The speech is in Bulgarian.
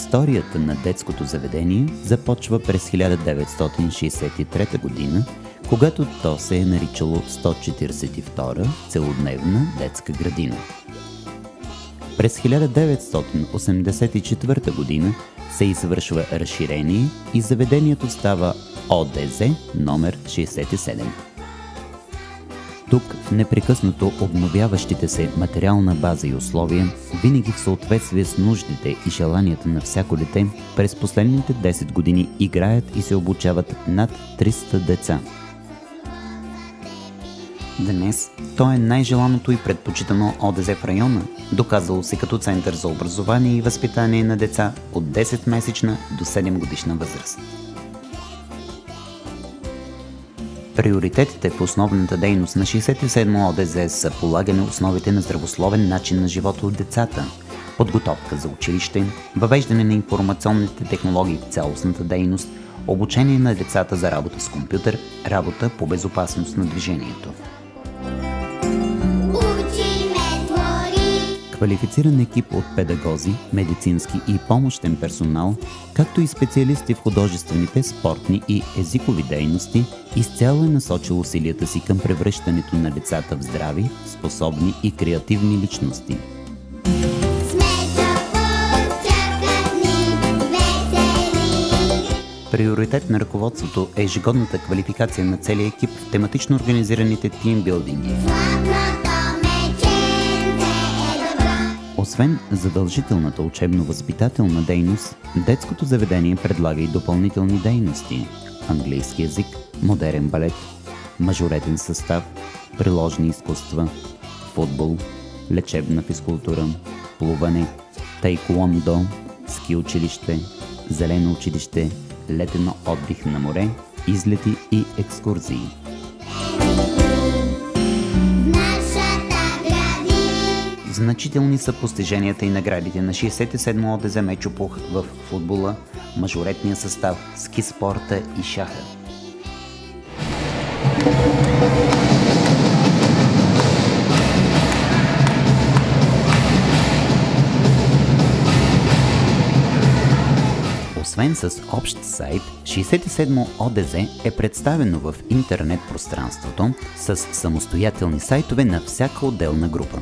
Историята на детското заведение започва през 1963 година, когато то се е наричало 142 целодневна детска градина. През 1984 година се извършва разширение и заведението става ОДЗ номер 67. Тук, в непрекъснато обновяващите се материална база и условия, винаги в съответствие с нуждите и желанията на всяко дете, през последните 10 години играят и се обучават над 300 деца. Днес то е най-желаното и предпочитано ОДЗ в района, доказало се като център за образование и възпитание на деца от 10-месечна до 7-годишна възраст. Приоритетите в основната дейност на 67 ОДЗ са полагане основите на здравословен начин на живота от децата, подготовка за училище, въвеждане на информационните технологии в цялостната дейност, обучение на децата за работа с компютър, работа по безопасност на движението. Квалифициран екип от педагози, медицински и помощен персонал, както и специалисти в художествените, спортни и езикови дейности, изцяло е насочил усилията си към превръщането на децата в здрави, способни и креативни личности. Приоритет на ръководството е ежегодната квалификация на целия екип в тематично организираните тимбилдинги. Освен задължителната учебно-възпитателна дейност, детското заведение предлага и допълнителни дейности – английски език, модерен балет, мажоретен състав, приложни изкуства, футбол, лечебна физкултура, плуване, таеквондо, ски училище, зелено училище, летен отдих на море, излети и екскурзии. Значителни са постиженията и наградите на 67 ОДЗ Мечопух в футбола, мажоретния състав, ски спорта и шаха. Освен с общ сайт, 67 ОДЗ е представено в интернет пространството с самостоятелни сайтове на всяка отделна група.